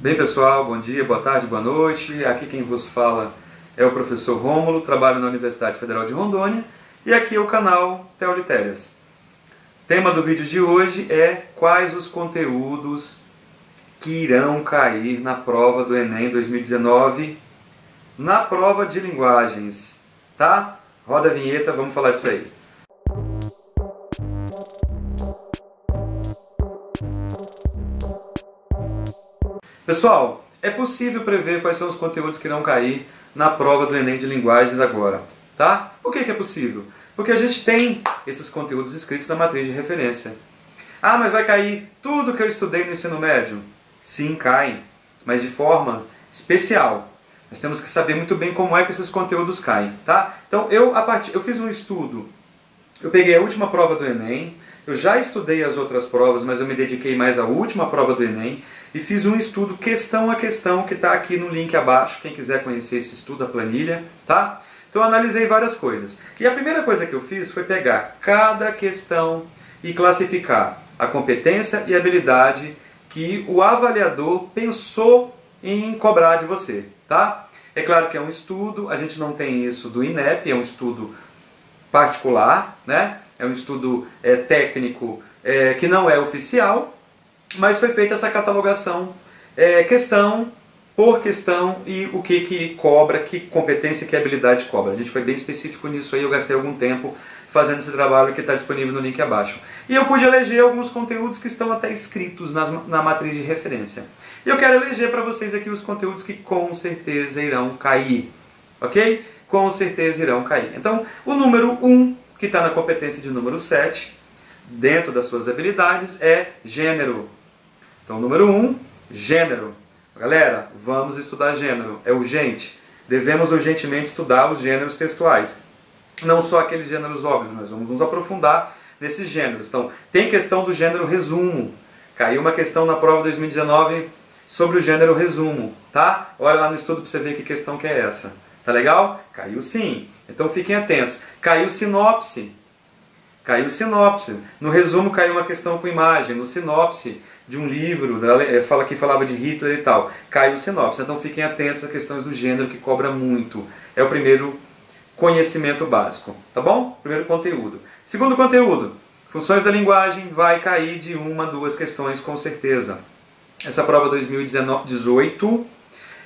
Bem, pessoal, bom dia, boa tarde, boa noite. Aqui quem vos fala é o professor Rômulo, trabalho na Universidade Federal de Rondônia e aqui é o canal Teolitérias. O tema do vídeo de hoje é quais os conteúdos que irão cair na prova do Enem 2019 na prova de linguagens, tá? Roda a vinheta, vamos falar disso aí. Pessoal, é possível prever quais são os conteúdos que irão cair na prova do Enem de linguagens agora, tá? Por que é possível? Porque a gente tem esses conteúdos escritos na matriz de referência. Ah, mas vai cair tudo que eu estudei no ensino médio? Sim, cai, mas de forma especial. Nós temos que saber muito bem como é que esses conteúdos caem, tá? Então, eu fiz um estudo, eu peguei a última prova do Enem, eu já estudei as outras provas, mas eu me dediquei mais à última prova do Enem e fiz um estudo questão a questão que está aqui no link abaixo, quem quiser conhecer esse estudo, a planilha, tá? Então eu analisei várias coisas. E a primeira coisa que eu fiz foi pegar cada questão e classificar a competência e habilidade que o avaliador pensou em cobrar de você, tá? É claro que é um estudo, a gente não tem isso do INEP, é um estudo particular, né? É um estudo técnico que não é oficial, mas foi feita essa catalogação questão por questão e o que cobra, que competência e que habilidade cobra. A gente foi bem específico nisso aí, eu gastei algum tempo fazendo esse trabalho que está disponível no link abaixo. E eu pude eleger alguns conteúdos que estão até escritos na matriz de referência. E eu quero eleger para vocês aqui os conteúdos que com certeza irão cair, ok? Com certeza irão cair. Então, o número 1, que está na competência de número 7, dentro das suas habilidades, é gênero. Então, número 1, gênero. Galera, vamos estudar gênero. É urgente. Devemos urgentemente estudar os gêneros textuais. Não só aqueles gêneros óbvios, nós vamos nos aprofundar nesses gêneros. Então, tem questão do gênero resumo. Caiu uma questão na prova 2019 sobre o gênero resumo, tá? Olha lá no estudo para você ver que questão que é essa. Tá legal? Caiu sim. Então fiquem atentos. Caiu sinopse. Caiu sinopse. No resumo caiu uma questão com imagem. No sinopse de um livro, que falava de Hitler e tal, caiu sinopse. Então fiquem atentos a questões do gênero que cobra muito. É o primeiro conhecimento básico. Tá bom? Primeiro conteúdo. Segundo conteúdo. Funções da linguagem vai cair de uma a duas questões com certeza. Essa prova 2018...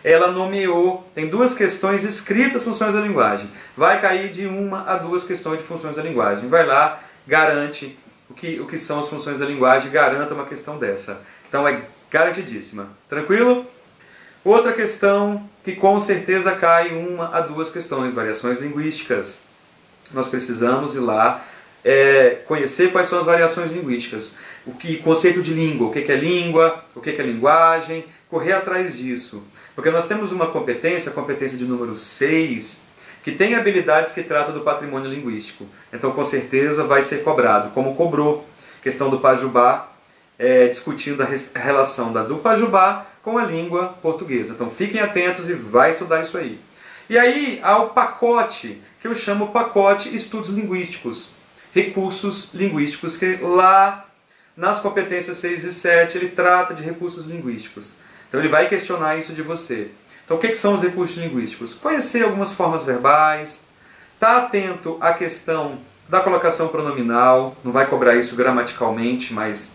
ela nomeou, tem duas questões escritas funções da linguagem. Vai cair de uma a duas questões de funções da linguagem. Vai lá, garante o que são as funções da linguagem, garanta uma questão dessa. Então é garantidíssima. Tranquilo? Outra questão que com certeza cai uma a duas questões, variações linguísticas. Nós precisamos ir lá conhecer quais são as variações linguísticas. Conceito de língua, o que é língua, o que é linguagem, correr atrás disso. Porque nós temos uma competência, a competência de número 6, que tem habilidades que trata do patrimônio linguístico. Então, com certeza, vai ser cobrado, como cobrou. Questão do Pajubá, discutindo a relação do Pajubá com a língua portuguesa. Então, fiquem atentos e vai estudar isso aí. E aí, há o pacote, que eu chamo pacote estudos linguísticos. Recursos linguísticos, que lá nas competências 6 e 7, ele trata de recursos linguísticos. Então ele vai questionar isso de você. Então o que são os recursos linguísticos? Conhecer algumas formas verbais, estar atento à questão da colocação pronominal, não vai cobrar isso gramaticalmente, mas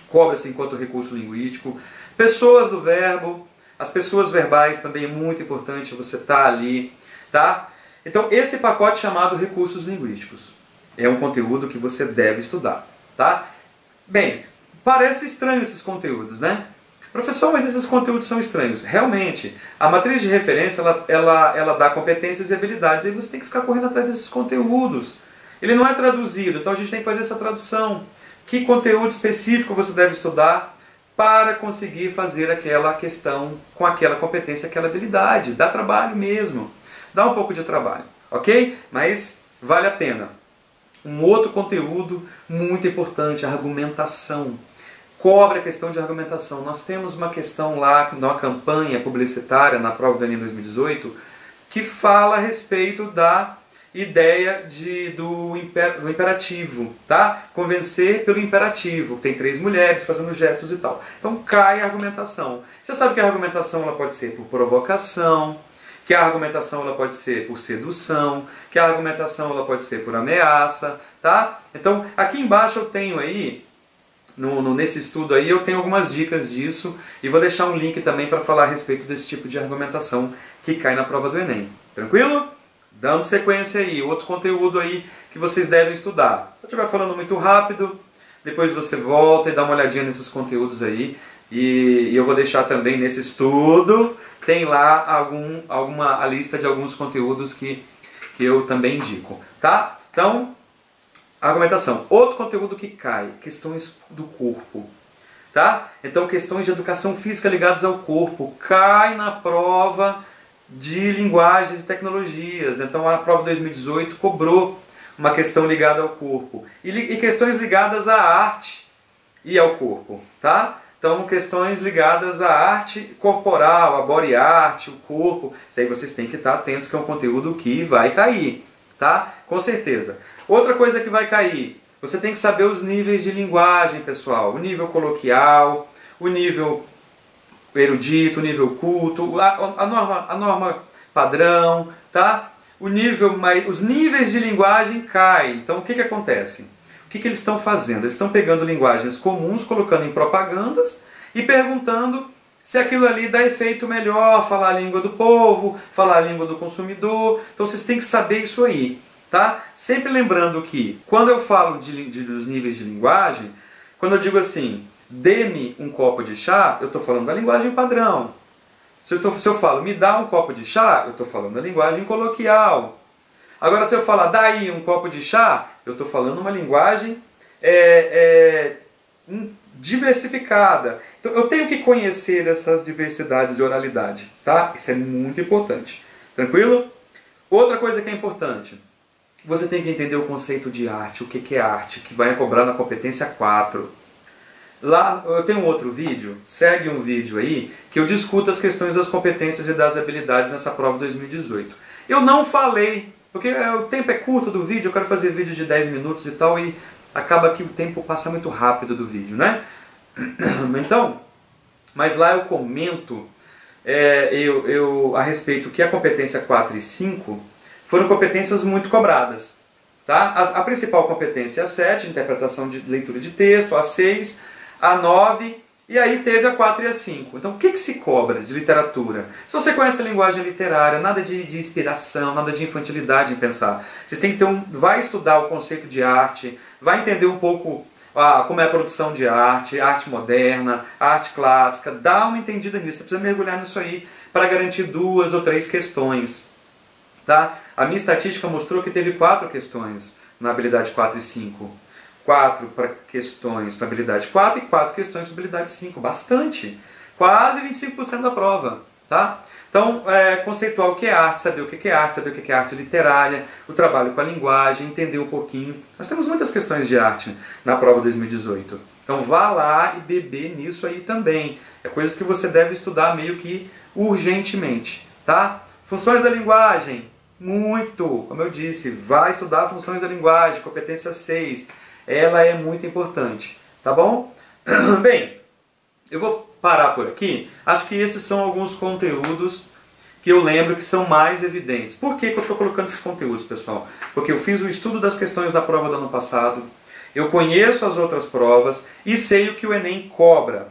cobra-se enquanto recurso linguístico. Pessoas do verbo, as pessoas verbais também é muito importante você estar ali, tá? Então esse pacote chamado recursos linguísticos é um conteúdo que você deve estudar, tá? Bem, parece estranho esses conteúdos, né? Professor, mas esses conteúdos são estranhos. Realmente, a matriz de referência, ela dá competências e habilidades, e você tem que ficar correndo atrás desses conteúdos. Ele não é traduzido, então a gente tem que fazer essa tradução. Que conteúdo específico você deve estudar para conseguir fazer aquela questão com aquela competência, aquela habilidade. Dá trabalho mesmo. Dá um pouco de trabalho, ok? Mas vale a pena. Um outro conteúdo muito importante, a argumentação. Cobra a questão de argumentação. Nós temos uma questão lá, numa campanha publicitária, na prova do Enem 2018, que fala a respeito da ideia do imperativo, tá? Convencer pelo imperativo. Tem 3 mulheres fazendo gestos e tal. Então cai a argumentação. Você sabe que a argumentação ela pode ser por provocação, que a argumentação ela pode ser por sedução, que a argumentação ela pode ser por ameaça, tá? Então aqui embaixo eu tenho aí, nesse estudo aí, eu tenho algumas dicas disso e vou deixar um link também para falar a respeito desse tipo de argumentação que cai na prova do Enem. Tranquilo? Dando sequência aí, outro conteúdo aí que vocês devem estudar. Se eu estiver falando muito rápido, depois você volta e dá uma olhadinha nesses conteúdos aí. E eu vou deixar também nesse estudo, tem lá a lista de alguns conteúdos que eu também indico. Tá? Então, argumentação. Outro conteúdo que cai, questões do corpo. Tá? Então, questões de educação física ligadas ao corpo, cai na prova de linguagens e tecnologias. Então a prova 2018 cobrou uma questão ligada ao corpo. E questões ligadas à arte e ao corpo. Tá? Então questões ligadas à arte corporal, a body art, o corpo. Isso aí vocês têm que estar atentos que é um conteúdo que vai cair. Tá? Com certeza. Outra coisa que vai cair, você tem que saber os níveis de linguagem, pessoal. O nível coloquial, o nível erudito, o nível culto, a norma padrão, tá? Os níveis de linguagem caem. Então o que acontece? O que eles estão fazendo? Eles estão pegando linguagens comuns, colocando em propagandas e perguntando se aquilo ali dá efeito melhor, falar a língua do povo, falar a língua do consumidor. Então vocês têm que saber isso aí, tá? Sempre lembrando que quando eu falo dos níveis de linguagem, quando eu digo assim, dê-me um copo de chá, eu estou falando da linguagem padrão. Se eu falo, me dá um copo de chá, eu estou falando da linguagem coloquial. Agora, se eu falar, daí um copo de chá, eu estou falando uma linguagem diversificada. Então, eu tenho que conhecer essas diversidades de oralidade, tá? Isso é muito importante. Tranquilo? Outra coisa que é importante, você tem que entender o conceito de arte, o que é arte, que vai cobrar na competência 4. Lá eu tenho um outro vídeo, segue um vídeo aí, que eu discuto as questões das competências e das habilidades nessa prova 2018. Eu não falei, porque o tempo é curto do vídeo, eu quero fazer vídeo de 10 minutos e tal, e acaba que o tempo passa muito rápido do vídeo, né? Então, mas lá eu comento a respeito que a competência 4 e 5 foram competências muito cobradas. Tá? A principal competência é a 7, interpretação de leitura de texto, a 6, a 9, e aí teve a 4 e a 5. Então o que se cobra de literatura? Se você conhece a linguagem literária, nada de inspiração, nada de infantilidade em pensar. Vocês têm que vai estudar o conceito de arte, vai entender um pouco como é a produção de arte, arte moderna, arte clássica, dá uma entendida nisso, você precisa mergulhar nisso aí para garantir 2 ou 3 questões. Tá? A minha estatística mostrou que teve 4 questões na habilidade 4 e 5. 4 questões para habilidade 4 e 4 questões para habilidade 5. Bastante! Quase 25% da prova. Tá? Então, conceituar o que é arte, saber o que é arte, saber o que é arte literária, o trabalho com a linguagem, entender um pouquinho. Nós temos muitas questões de arte na prova 2018. Então vá lá e beber nisso aí também. É coisas que você deve estudar meio que urgentemente. Tá? Funções da linguagem. Muito, como eu disse, vai estudar funções da linguagem, competência 6. Ela é muito importante, tá bom? Bem, eu vou parar por aqui. Acho que esses são alguns conteúdos que eu lembro que são mais evidentes. Por que eu estou colocando esses conteúdos, pessoal? Porque eu fiz o estudo das questões da prova do ano passado, eu conheço as outras provas e sei o que o Enem cobra.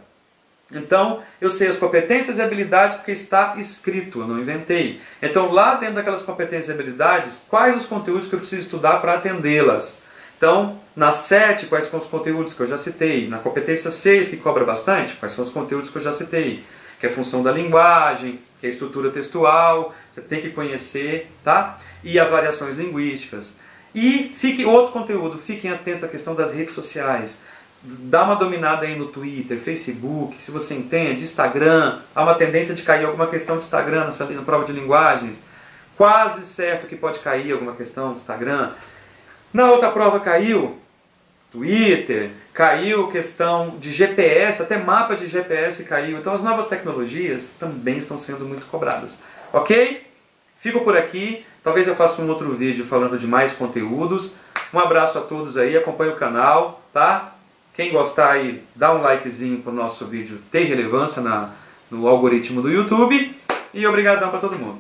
Então, eu sei as competências e habilidades porque está escrito, eu não inventei. Então, lá dentro daquelas competências e habilidades, quais os conteúdos que eu preciso estudar para atendê-las? Então, na 7, quais são os conteúdos que eu já citei? Na competência 6, que cobra bastante, quais são os conteúdos que eu já citei? Que é a função da linguagem, que é a estrutura textual, você tem que conhecer, tá? E as variações linguísticas. E outro conteúdo, fiquem atentos à questão das redes sociais. Dá uma dominada aí no Twitter, Facebook, se você entende, Instagram. Há uma tendência de cair alguma questão de Instagram na prova de linguagens. Quase certo que pode cair alguma questão de Instagram. Na outra prova caiu Twitter, caiu questão de GPS, até mapa de GPS caiu. Então as novas tecnologias também estão sendo muito cobradas. Ok? Fico por aqui, talvez eu faça um outro vídeo falando de mais conteúdos. Um abraço a todos aí, acompanhe o canal, tá? Quem gostar aí, dá um likezinho para o nosso vídeo ter relevância no algoritmo do YouTube. E obrigadão para todo mundo.